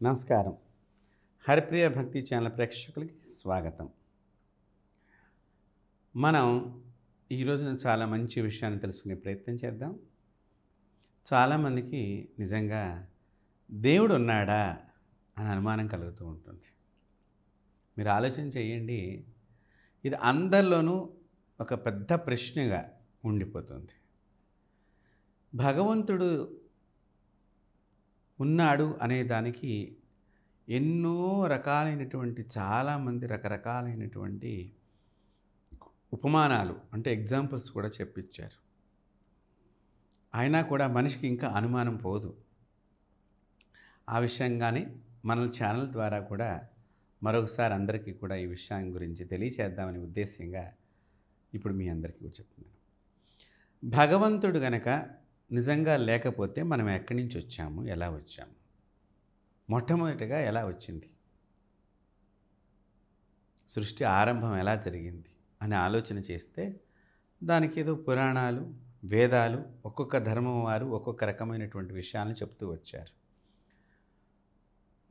నమస్కారం. హరిప్రియ భక్తి ఛానల్ ప్రేక్షకులకి స్వాగతం. మనం ఈ రోజున చాలా మంచి విషయాన్ని తెలుసుకునే ప్రయత్నం చేద్దాం. చాలామందికి నిజంగా దేవుడు ఉన్నాడా అని అనుమానం కలుగుతూ ఉంటుంది. మీరు ఆలోచన చేయండి, ఇది అందరిలోనూ ఒక పెద్ద ప్రశ్నగా ఉండిపోతుంది. భగవంతుడు ఉన్నాడు అనే దానికి ఎన్నో రకాలైనటువంటి చాలామంది రకరకాలైనటువంటి ఉపమానాలు అంటే ఎగ్జాంపుల్స్ కూడా చెప్పించారు. అయినా కూడా మనిషికి ఇంకా అనుమానం పోదు. ఆ విషయంగానే మన ఛానల్ ద్వారా కూడా మరొకసారి అందరికీ కూడా ఈ విషయం గురించి తెలియచేద్దామనే ఉద్దేశ్యంగా ఇప్పుడు మీ అందరికీ చెప్తున్నాను. భగవంతుడు గనక నిజంగా లేకపోతే మనం ఎక్కడి నుంచి వచ్చాము, ఎలా వచ్చాము, మొట్టమొదటిగా ఎలా వచ్చింది, సృష్టి ఆరంభం ఎలా జరిగింది అని ఆలోచన చేస్తే దానికి ఏదో పురాణాలు, వేదాలు, ఒక్కొక్క ధర్మం వారు ఒక్కొక్క రకమైనటువంటి విషయాలను చెప్తూ వచ్చారు.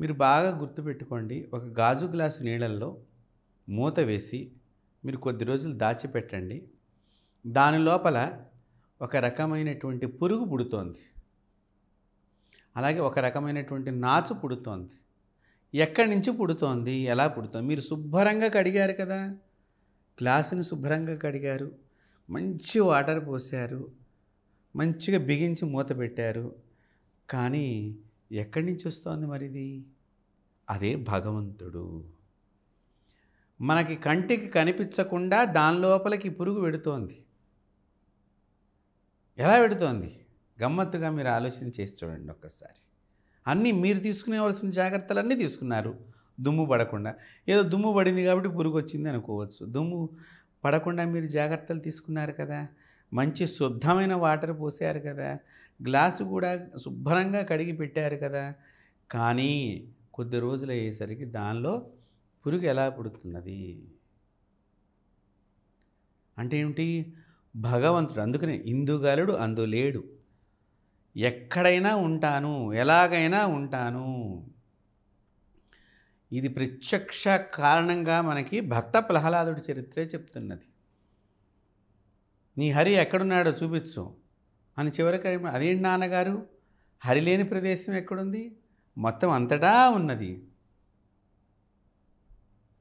మీరు బాగా గుర్తుపెట్టుకోండి, ఒక గాజు గ్లాసు నీళ్ళల్లో మూత వేసి మీరు కొద్ది రోజులు దాచిపెట్టండి. దాని లోపల ఒక రకమైనటువంటి పురుగు పుడుతోంది, అలాగే ఒక రకమైనటువంటి నాచు పుడుతోంది. ఎక్కడి నుంచి పుడుతోంది, ఎలా పుడుతోంది? మీరు శుభ్రంగా కడిగారు కదా, గ్లాసుని శుభ్రంగా కడిగారు, మంచి వాటర్ పోసారు, మంచిగా బిగించి మూత పెట్టారు. కానీ ఎక్కడి నుంచి వస్తోంది మరిది? అదే భగవంతుడు. మనకి కంటికి కనిపించకుండా దాని లోపలికి పురుగు పెడుతోంది. ఎలా పెడుతోంది? గమ్మత్తుగా మీరు ఆలోచన చేసి చూడండి ఒక్కసారి. అన్నీ మీరు తీసుకునేవలసిన జాగ్రత్తలన్నీ తీసుకున్నారు, దుమ్ము పడకుండా. ఏదో దుమ్ము పడింది కాబట్టి పురుగు వచ్చింది అనుకోవచ్చు. దుమ్ము పడకుండా మీరు జాగ్రత్తలు తీసుకున్నారు కదా, మంచి శుద్ధమైన వాటర్ పోసారు కదా, గ్లాసు కూడా శుభ్రంగా కడిగి పెట్టారు కదా. కానీ కొద్ది రోజులు అయ్యేసరికి దానిలో పురుగు ఎలా పుడుతున్నది అంటే ఏమిటి? భగవంతుడు. అందుకనే ఇందుగలడు అందులేడు, ఎక్కడైనా ఉంటాను, ఎలాగైనా ఉంటాను. ఇది ప్రత్యక్ష కారణంగా మనకి భక్త ప్రహ్లాదుడి చరిత్రే చెప్తున్నది. నీ హరి ఎక్కడున్నాడో చూపించు అని చివరికి అదేంటి నాన్నగారు, హరి లేని ప్రదేశం ఎక్కడుంది? మొత్తం అంతటా ఉన్నది.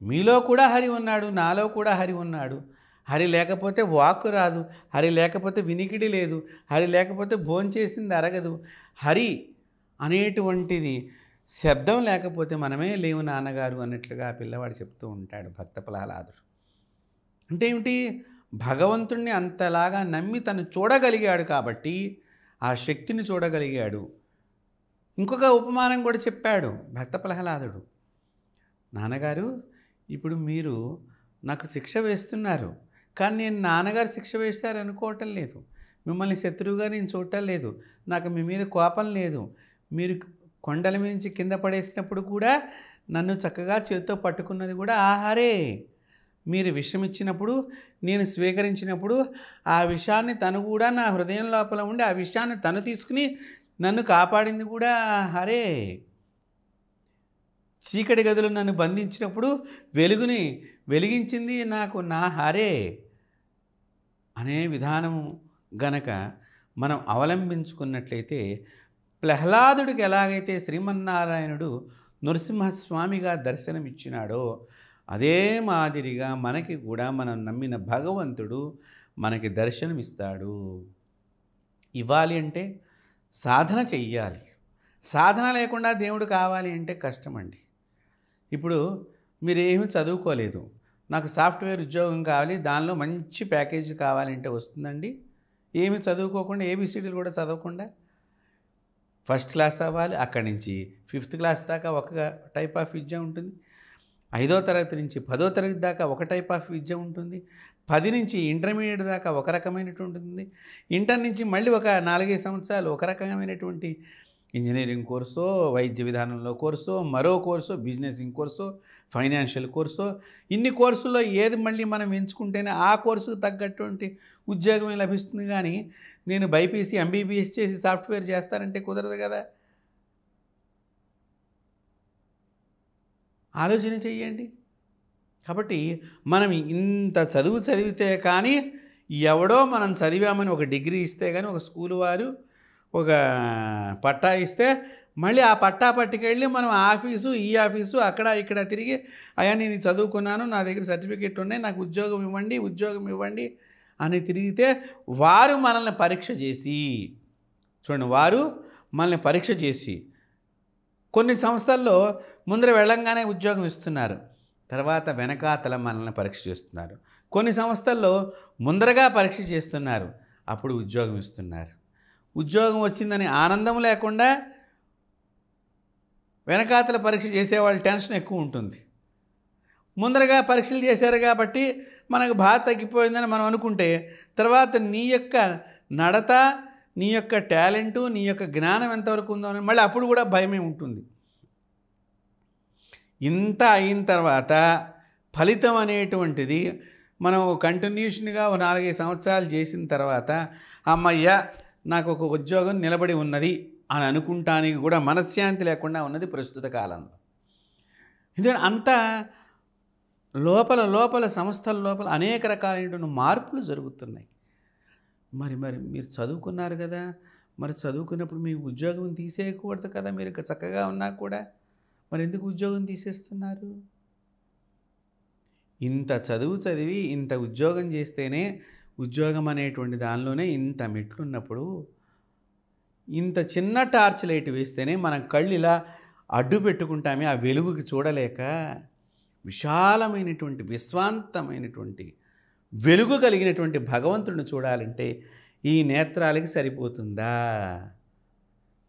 మీలో కూడా హరి ఉన్నాడు, నాలో కూడా హరి ఉన్నాడు. హరి లేకపోతే వాక్కు రాదు, హరి లేకపోతే వినికిడి లేదు, హరి లేకపోతే భోంచేసింది అరగదు. హరి అనేటువంటిది శబ్దం లేకపోతే మనమే లేవు నాన్నగారు అన్నట్లుగా ఆ పిల్లవాడు చెప్తూ ఉంటాడు భక్త ప్రహ్లాదుడు. అంటే ఏమిటి? భగవంతుణ్ణి అంతలాగా నమ్మి తను చూడగలిగాడు కాబట్టి ఆ శక్తిని చూడగలిగాడు. ఇంకొక ఉపమానం కూడా చెప్పాడు భక్త ప్రహ్లాదుడు. నాన్నగారు, ఇప్పుడు మీరు నాకు శిక్ష వేస్తున్నారు, కానీ నేను నాన్నగారు శిక్ష వేస్తారు అనుకోవటం లేదు, మిమ్మల్ని శత్రువుగా నేను చూడటం లేదు, నాకు మీ మీద కోపం లేదు. మీరు కొండల నుంచి కింద పడేసినప్పుడు కూడా నన్ను చక్కగా చేతితో పట్టుకున్నది కూడా ఆహారే. మీరు విషం ఇచ్చినప్పుడు నేను స్వీకరించినప్పుడు ఆ విషాన్ని తను కూడా నా హృదయం లోపల ఉండి ఆ విషయాన్ని తను తీసుకుని నన్ను కాపాడింది కూడా ఆహారే. చీకటి గదులు నన్ను బంధించినప్పుడు వెలుగుని వెలిగించింది నాకు నా హరే అనే విధానము గనక మనం అవలంబించుకున్నట్లయితే ప్రహ్లాదుడికి ఎలాగైతే శ్రీమన్నారాయణుడు నృసింహస్వామిగా దర్శనమిచ్చినాడో అదే మాదిరిగా మనకి కూడా మనం నమ్మిన భగవంతుడు మనకి దర్శనమిస్తాడు. ఇవ్వాలి అంటే సాధన చెయ్యాలి. సాధన లేకుండా దేవుడు కావాలి అంటే కష్టమండి. ఇప్పుడు మీరేమీ చదువుకోలేదు, నాకు సాఫ్ట్వేర్ ఉద్యోగం కావాలి, దానిలో మంచి ప్యాకేజీ కావాలంటే వస్తుందండి? ఏమి చదువుకోకుండా, ఏబిసిడీలు కూడా చదవకుండా ఫస్ట్ క్లాస్ అవ్వాలి, అక్కడి నుంచి 5th క్లాస్ దాకా ఒక టైప్ ఆఫ్ విద్య ఉంటుంది, 5వ తరగతి నుంచి 10వ తరగతి దాకా ఒక టైప్ ఆఫ్ విద్య ఉంటుంది, 10 నుంచి ఇంటర్మీడియట్ దాకా ఒక రకమైనటువంటి ఉంటుంది, ఇంటర్ నుంచి మళ్ళీ ఒక 4-5 సంవత్సరాలు ఒక రకమైనటువంటి ఇంజనీరింగ్ కోర్సో, వైద్య విధానంలో కోర్సో, మరో కోర్సో, బిజినెసింగ్ కోర్సో, ఫైనాన్షియల్ కోర్సో, ఇన్ని కోర్సుల్లో ఏది మళ్ళీ మనం ఎంచుకుంటేనే ఆ కోర్సుకు తగ్గటువంటి ఉద్యోగమే లభిస్తుంది. కానీ నేను బైపీసీ ఎంబీబీఎస్ చేసి సాఫ్ట్వేర్ చేస్తానంటే కుదరదు కదా. ఆలోచన చెయ్యండి. కాబట్టి మనం ఇంత చదువు చదివితే కానీ ఎవడో మనం చదివామని ఒక డిగ్రీ ఇస్తే కానీ ఒక స్కూల్ వారు ఒక పట్టా ఇస్తే మళ్ళీ ఆ పట్టా పట్టుకెళ్ళి మనం ఆఫీసు ఈ ఆఫీసు అక్కడ ఇక్కడ తిరిగి అయ్యా నేను చదువుకున్నాను, నా దగ్గర సర్టిఫికెట్ ఉన్నాయి, నాకు ఉద్యోగం ఇవ్వండి అని తిరిగితే వారు మనల్ని పరీక్ష చేసి చూడండి, వారు మనల్ని పరీక్ష చేసి కొన్ని సంస్థల్లో ముందర వెళ్ళంగానే ఉద్యోగం ఇస్తున్నారు, తర్వాత వెనకాతల మనల్ని పరీక్ష చేస్తున్నారు. కొన్ని సంస్థల్లో ముందరగా పరీక్ష చేస్తున్నారు, అప్పుడు ఉద్యోగం ఇస్తున్నారు. ఉద్యోగం వచ్చిందని ఆనందం లేకుండా వెనకాతల పరీక్ష చేసేవాళ్ళు టెన్షన్ ఎక్కువ ఉంటుంది. ముందరగా పరీక్షలు చేశారు కాబట్టి మనకు బాగా తగ్గిపోయిందని మనం అనుకుంటే తర్వాత నీ యొక్క నడత, నీ యొక్క టాలెంటు, నీ యొక్క జ్ఞానం ఎంతవరకు ఉందో అని మళ్ళీ అప్పుడు కూడా భయమే ఉంటుంది. ఇంత అయిన తర్వాత ఫలితం అనేటువంటిది మనం కంటిన్యూషన్గా 4-5 సంవత్సరాలు చేసిన తర్వాత అమ్మయ్య నాకు ఒక ఉద్యోగం నిలబడి ఉన్నది అని అనుకుంటానికి కూడా మనశ్శాంతి లేకుండా ఉన్నది ప్రస్తుత కాలంలో. ఎందుకంటే అంత లోపల సంస్థల లోపల అనేక రకాలైనటువంటి మార్పులు జరుగుతున్నాయి. మరి మీరు చదువుకున్నారు కదా, మరి చదువుకున్నప్పుడు మీ ఉద్యోగం తీసేయకూడదు కదా, మీరు చక్కగా ఉన్నా కూడా మరి ఎందుకు ఉద్యోగం తీసేస్తున్నారు? ఇంత చదువు చదివి ఇంత ఉద్యోగం చేస్తేనే ఉద్యోగం అనేటువంటి దానిలోనే ఇంత మెట్లున్నప్పుడు ఇంత చిన్న టార్చ్ లైట్ వేస్తేనే మనం కళ్ళు ఇలా అడ్డు పెట్టుకుంటామే ఆ వెలుగుకి చూడలేక, విశాలమైనటువంటి విశ్వాంతమైనటువంటి వెలుగు కలిగినటువంటి భగవంతుడిని చూడాలంటే ఈ నేత్రాలకి సరిపోతుందా?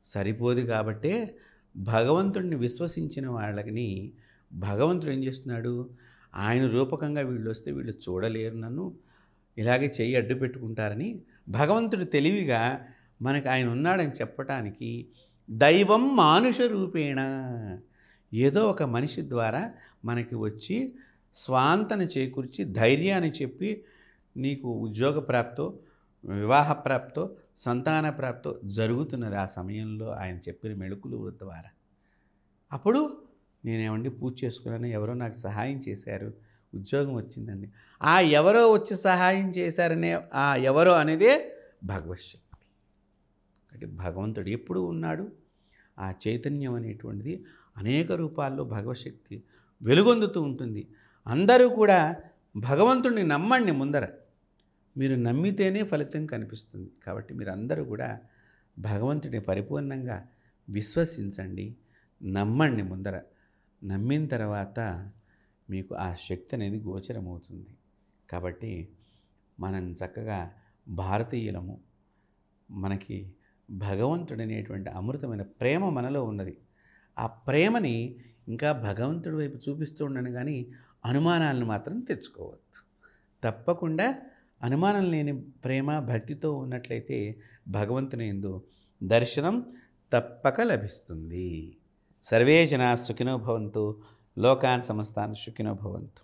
సరిపోదు. కాబట్టే భగవంతుడిని విశ్వసించిన వాళ్ళని భగవంతుడు ఏం చేస్తున్నాడు, ఆయన రూపకంగా వీళ్ళు వస్తే వీళ్ళు చూడలేరు, నన్ను ఇలాగే చెయ్యి అడ్డు పెట్టుకుంటారని భగవంతుడు తెలివిగా మనకు ఆయన ఉన్నాడని చెప్పటానికి దైవం మానుష రూపేణ ఏదో ఒక మనిషి ద్వారా మనకి వచ్చి స్వాంతన చేకూర్చి ధైర్యాన్ని చెప్పి నీకు ఉద్యోగ ప్రాప్తో, వివాహ ప్రాప్తో, సంతాన ప్రాప్తో జరుగుతున్నది ఆ సమయంలో ఆయన చెప్పిన మెళుకుల ద్వారా. అప్పుడు నేనేమండి పూజ చేసుకున్నాను, ఎవరో నాకు సహాయం చేశారు, ఉద్యోగం వచ్చిందండి. ఆ ఎవరో వచ్చి సహాయం చేశారనే ఆ ఎవరో అనేదే భగవశక్తి. అంటే భగవంతుడు ఎప్పుడు ఉన్నాడు, ఆ చైతన్యం అనేటువంటిది అనేక రూపాల్లో భగవశక్తి వెలుగొందుతూ ఉంటుంది. అందరూ కూడా భగవంతుడిని నమ్మండి. ముందర మీరు నమ్మితేనే ఫలితం కనిపిస్తుంది. కాబట్టి మీరు అందరూ కూడా భగవంతుడిని పరిపూర్ణంగా విశ్వసించండి, నమ్మండి. ముందర నమ్మిన తర్వాత మీకు ఆ శక్తి అనేది గోచరమవుతుంది. కాబట్టి మనం చక్కగా భారతీయులము, మనకి భగవంతుడనేటువంటి అమృతమైన ప్రేమ మనలో ఉన్నది. ఆ ప్రేమని ఇంకా భగవంతుడి వైపు చూపిస్తూ ఉండను, కానీ అనుమానాలను మాత్రం తెచ్చుకోవద్దు. తప్పకుండా అనుమానం లేని ప్రేమ భక్తితో ఉన్నట్లయితే భగవంతుని యందు దర్శనం తప్పక లభిస్తుంది. సర్వే జనా సుఖినో భవంతు, లోకాన్ సమస్తాన్ సుఖినో భవంతు.